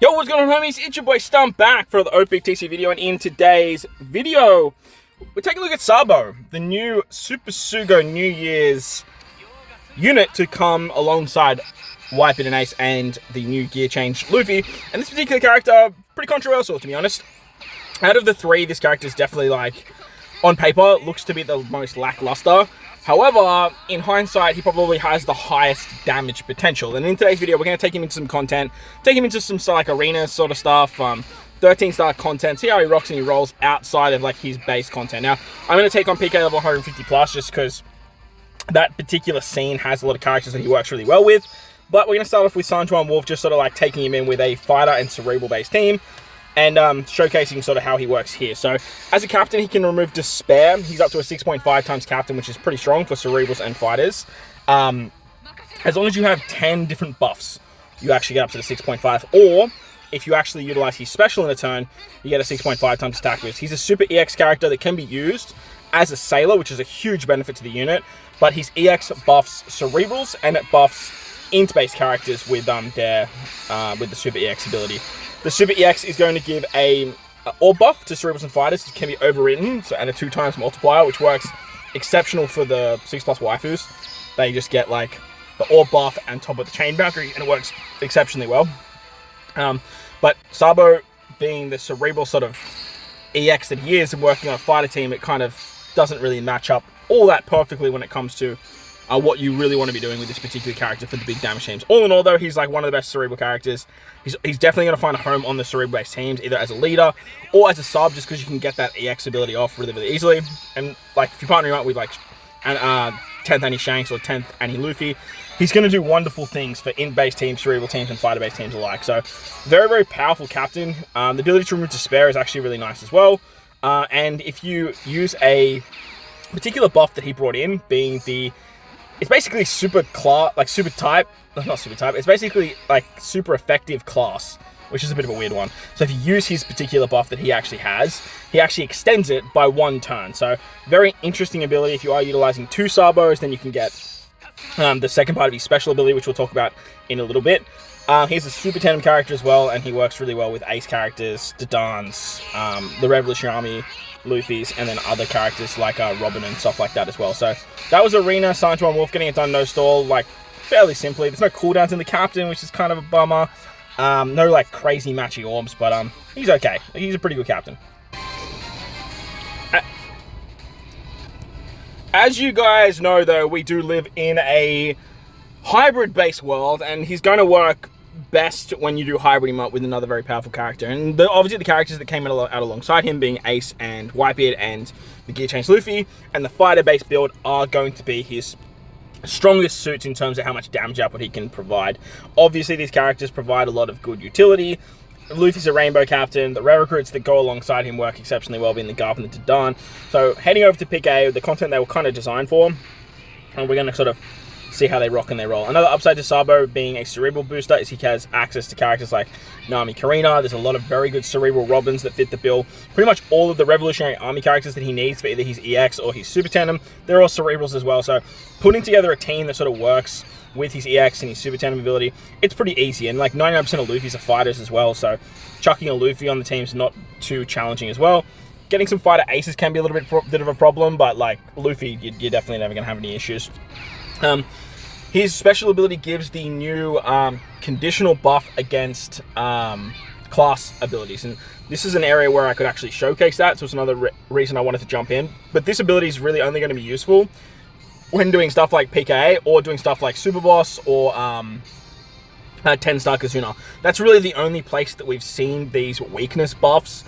Yo, what's going on, homies? It's your boy Stump back for the OPTC video, and in today's video, we're taking a look at Sabo, the new Super Sugo New Year's unit to come alongside Wipe It and Ace and the new gear change Luffy. And this particular character, pretty controversial to be honest. Out of the three, this character is definitely, like, on paper, looks to be the most lackluster. However, in hindsight, he probably has the highest damage potential. And in today's video, we're going to take him into some content, take him into some like arena sort of stuff, 13-star content, see how he rocks and he rolls outside of like his base content. Now, I'm going to take on PK level 150 plus just because that particular scene has a lot of characters that he works really well with. But we're going to start off with Sanjuan Wolf, just sort of like taking him in with a fighter and cerebral based team. And showcasing sort of how he works here. So, as a captain, he can remove Despair. He's up to a 6.5 times captain, which is pretty strong for cerebrals and fighters. As long as you have 10 different buffs, you actually get up to the 6.5. Or, if you actually utilize his special in a turn, you get a 6.5 times attack boost. He's a super EX character that can be used as a sailor, which is a huge benefit to the unit. But his EX buffs cerebrals, and it buffs int-based characters with the super EX ability. The Super EX is going to give a orb buff to cerebrals and fighters. It can be overwritten, so, and a 2 times multiplier, which works exceptional for the 6+ waifus. They just get like the orb buff and top of the chain boundary, and it works exceptionally well. But Sabo, being the cerebral sort of EX that he is and working on a fighter team, it kind of doesn't really match up all that perfectly when it comes to what you really want to be doing with this particular character for the big damage teams. All in all, though, he's like one of the best cerebral characters. He's definitely going to find a home on the cerebral-based teams, either as a leader or as a sub, just because you can get that EX ability off really, really easily. And like if you're partnering up with like 10th Annie Shanks or 10th Annie Luffy, he's going to do wonderful things for int-based teams, cerebral teams, and fighter-based teams alike. So very, very powerful captain. The ability to remove Despair is actually really nice as well. And if you use a particular buff that he brought in, being the it's basically super type. Not super type. It's basically like super effective class, which is a bit of a weird one. So if you use his particular buff that he actually has, he actually extends it by 1 turn. So very interesting ability. If you are utilizing 2 Sabos, then you can get the second part of his special ability, which we'll talk about in a little bit. He's a super tandem character as well, and he works really well with ace characters, Didane's, the Revolutionary Army, Luffy's, and then other characters like Robin and stuff like that as well. So that was Arena, Sanjuan Wolf getting it done no stall, like fairly simply. There's no cooldowns in the captain, which is kind of a bummer. No like crazy matchy orbs, but he's okay. He's a pretty good captain. As you guys know, though, we do live in a hybrid-based world, and he's going to work best when you do hybrid him up with another very powerful character. And obviously the characters that came out alongside him, being Ace and Whitebeard and the Gear Change Luffy, and the fighter-based build are going to be his strongest suits in terms of how much damage output he can provide. Obviously these characters provide a lot of good utility. Luffy's a rainbow captain. The rare recruits that go alongside him work exceptionally well, being the Garp and the Didane. So heading over to PK, the content they were kind of designed for, and we're going to sort of see how they rock and they roll. Another upside to Sabo being a cerebral booster is he has access to characters like Nami Karina. There's a lot of very good cerebral Robins that fit the bill. Pretty much all of the Revolutionary Army characters that he needs for either his EX or his Super Tandem, they're all cerebrals as well. So putting together a team that sort of works with his EX and his Super Tandem ability, it's pretty easy. And like 99% of Luffy's are fighters as well, so chucking a Luffy on the team's not too challenging as well. Getting some fighter aces can be a little bit of a problem, but like Luffy, you're definitely never going to have any issues. His special ability gives the new conditional buff against class abilities, and this is an area where I could actually showcase that, so it's another reason I wanted to jump in. But this ability is really only going to be useful when doing stuff like PKA or doing stuff like Super Boss or 10-star Kazuna. That's really the only place that we've seen these weakness buffs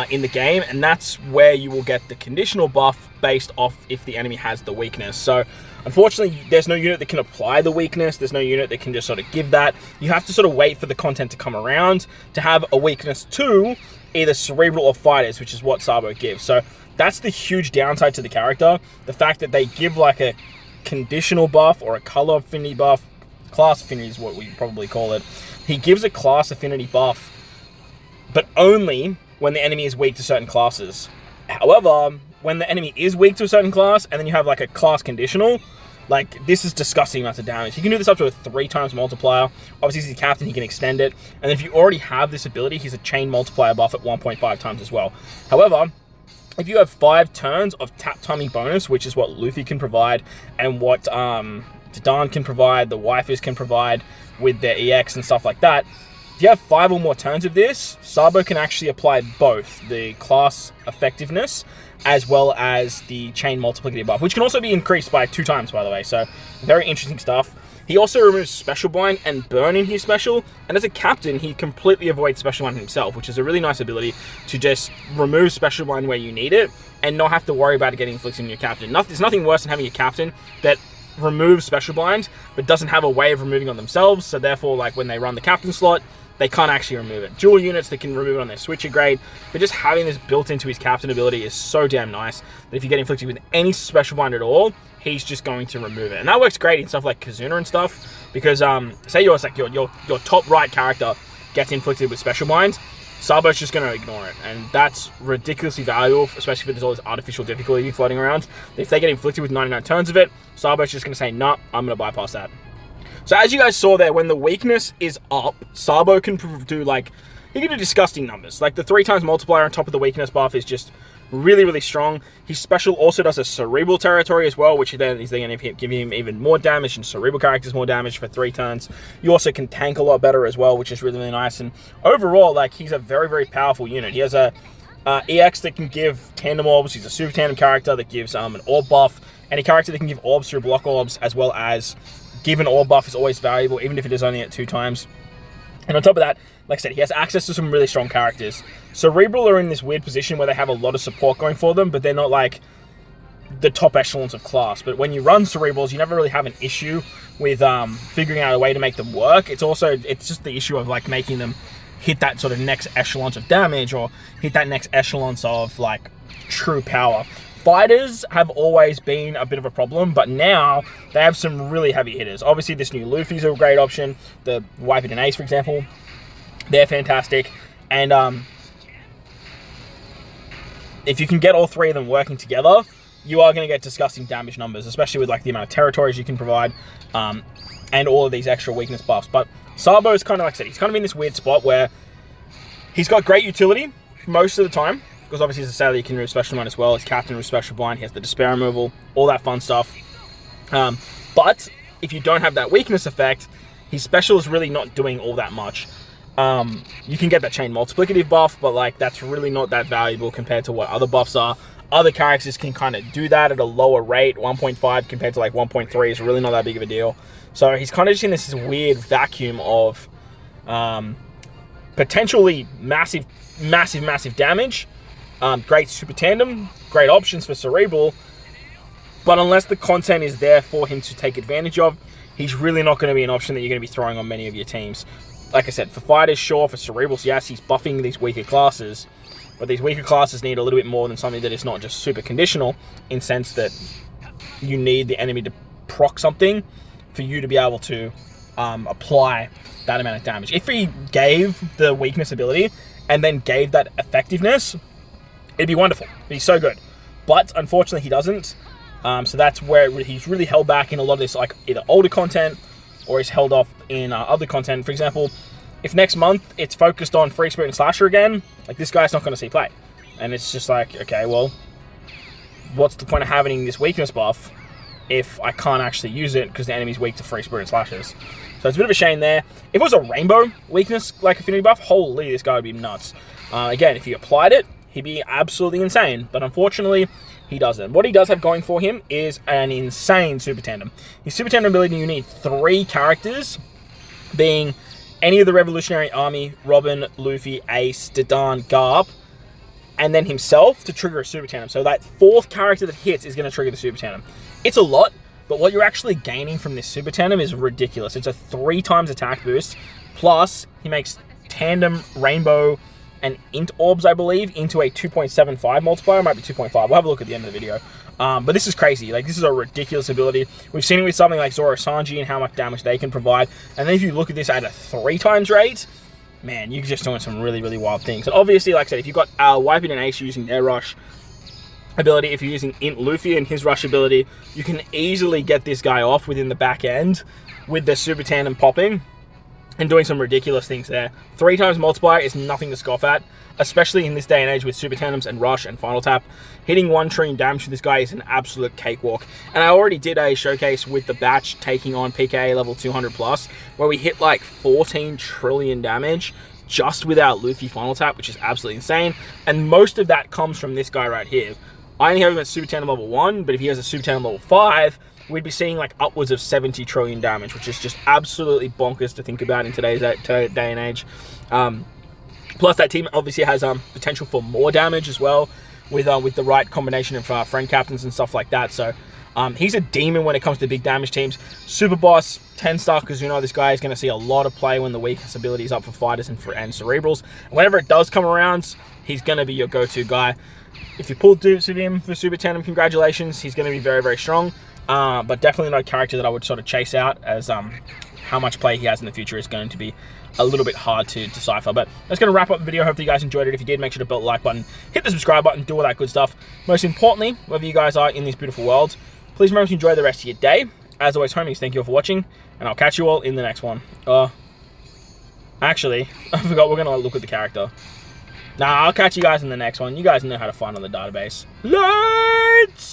in the game, and that's where you will get the conditional buff based off if the enemy has the weakness. So unfortunately, there's no unit that can apply the weakness. There's no unit that can just sort of give that. You have to sort of wait for the content to come around to have a weakness to either cerebral or fighters, which is what Sabo gives. So that's the huge downside to the character. The fact that they give like a conditional buff or a color affinity buff. Class affinity is what we probably call it. He gives a class affinity buff, but only when the enemy is weak to certain classes. However, when the enemy is weak to a certain class, and then you have like a class conditional, Like, this is disgusting amounts of damage. He can do this up to a 3 times multiplier. Obviously, he's the captain, he can extend it. And if you already have this ability, he's a chain multiplier buff at 1.5 times as well. However, if you have 5 turns of tap timing bonus, which is what Luffy can provide, and what Dineen can provide, the waifus can provide with their EX and stuff like that, if you have 5 or more turns of this, Sabo can actually apply both the class effectiveness as well as the chain multiplicative buff, which can also be increased by 2 times, by the way. So, very interesting stuff. He also removes Special Bind and Burn in his special, and as a captain, he completely avoids Special Bind himself, which is a really nice ability to just remove Special Bind where you need it, and not have to worry about it getting inflicted on your captain. There's nothing worse than having a captain that removes Special Bind, but doesn't have a way of removing on themselves, so therefore, like, when they run the captain slot, they can't actually remove it. Dual units that can remove it on their switcher grade, but just having this built into his captain ability is so damn nice that if you get inflicted with any Special Bind at all, he's just going to remove it. And that works great in stuff like Kazuna and stuff, because say your top right character gets inflicted with Special Bind, Sabo's just going to ignore it, and that's ridiculously valuable, especially if there's all this artificial difficulty floating around. If they get inflicted with 99 turns of it, Sabo's just going to say, nah, I'm going to bypass that. So as you guys saw there, when the weakness is up, Sabo can do, like, he can do disgusting numbers. Like, the 3 times multiplier on top of the weakness buff is just really, really strong. His special also does a cerebral territory as well, which then is going to give him even more damage, and cerebral characters more damage for 3 turns. You also can tank a lot better as well, which is really, really nice. And overall, like, he's a very, very powerful unit. He has a EX that can give tandem orbs. He's a super tandem character that gives an orb buff. Any character that can give orbs through block orbs, as well as give an orb buff, is always valuable, even if it is only at 2 times. And on top of that, like I said, he has access to some really strong characters. Cerebral are in this weird position where they have a lot of support going for them, but they're not like the top echelons of class. But when you run Cerebrals, you never really have an issue with figuring out a way to make them work. It's just the issue of, like, making them hit that sort of next echelons of damage, or hit that next echelons of, like, true power. Fighters have always been a bit of a problem, but now they have some really heavy hitters. Obviously, this new Luffy's a great option. The Waifu and Ace, for example, they're fantastic. And if you can get all 3 of them working together, you are going to get disgusting damage numbers, especially with, like, the amount of territories you can provide, and all of these extra weakness buffs. But Sabo's kind of, like I said, he's kind of in this weird spot where he's got great utility most of the time, because obviously he's a sailor, he can remove Special Bind as well. He's captain with Special Bind, he has the Despair removal, all that fun stuff. But if you don't have that weakness effect, his special is really not doing all that much. You can get that chain multiplicative buff, but, like, that's really not that valuable compared to what other buffs are. Other characters can kind of do that at a lower rate. 1.5 compared to, like, 1.3 is really not that big of a deal. So he's kind of just in this weird vacuum of potentially massive damage. Great super tandem, great options for Cerebral, but unless the content is there for him to take advantage of, he's really not going to be an option that you're going to be throwing on many of your teams. Like I said, for fighters, sure. For Cerebrals, yes, he's buffing these weaker classes, but these weaker classes need a little bit more than something that is not just super conditional, in sense that you need the enemy to proc something for you to be able to apply that amount of damage. If he gave the weakness ability and then gave that effectiveness, it'd be wonderful. It'd be so good. But unfortunately, he doesn't. So that's where he's really held back in a lot of this, like, either older content, or he's held off in other content. For example, if next month it's focused on Free Spirit and Slasher again, like, this guy's not going to see play. And it's just like, okay, well, what's the point of having this weakness buff if I can't actually use it because the enemy's weak to Free Spirit and Slashers? So it's a bit of a shame there. If it was a rainbow weakness, like affinity buff, holy, this guy would be nuts. Again, if he applied it, he'd be absolutely insane, but unfortunately, he doesn't. What he does have going for him is an insane super tandem. His super tandem ability, you need 3 characters, being any of the Revolutionary Army, Robin, Luffy, Ace, Dineen, Garp, and then himself to trigger a super tandem. So that 4th character that hits is going to trigger the super tandem. It's a lot, but what you're actually gaining from this super tandem is ridiculous. It's a 3 times attack boost, plus he makes tandem, rainbow, and int orbs, I believe, into a 2.75 multiplier. It might be 2.5. We'll have a look at the end of the video. But this is crazy. Like, this is a ridiculous ability. We've seen it with something like Zoro Sanji and how much damage they can provide. And then if you look at this at a 3 times rate, man, you're just doing some really, really wild things. And obviously, like I said, if you've got Waifu and Ace using their rush, ability, if you're using Int Luffy and his rush ability, you can easily get this guy off within the back end with the super tandem popping and doing some ridiculous things there. 3 times multiplier is nothing to scoff at, especially in this day and age with super tandems and rush and final tap. Hitting 1 trillion damage with this guy is an absolute cakewalk. And I already did a showcase with the batch taking on PKA level 200 plus, where we hit like 14 trillion damage just with our Luffy final tap, which is absolutely insane. And most of that comes from this guy right here. I only have him at super tandem level 1, but if he has a super tandem level 5, we'd be seeing like upwards of 70 trillion damage, which is just absolutely bonkers to think about in today's day and age. Plus, that team obviously has potential for more damage as well with the right combination of friend captains and stuff like that. So he's a demon when it comes to big damage teams. Super boss 10-star, because you know this guy is going to see a lot of play when the weakest ability is up for fighters and cerebrals. And whenever it does come around, he's going to be your go-to guy. If you pull dupes of him for super tandem, congratulations. He's going to be very, very strong. But definitely not a character that I would sort of chase out, as how much play he has in the future is going to be a little bit hard to decipher. But that's going to wrap up the video. Hopefully you guys enjoyed it. If you did, make sure to belt the like button, hit the subscribe button, do all that good stuff. Most importantly, wherever you guys are in this beautiful world, please remember to enjoy the rest of your day. As always, homies, thank you all for watching, and I'll catch you all in the next one. Actually, I forgot we're going to look at the character. Nah, I'll catch you guys in the next one. You guys know how to find on the database. Lights!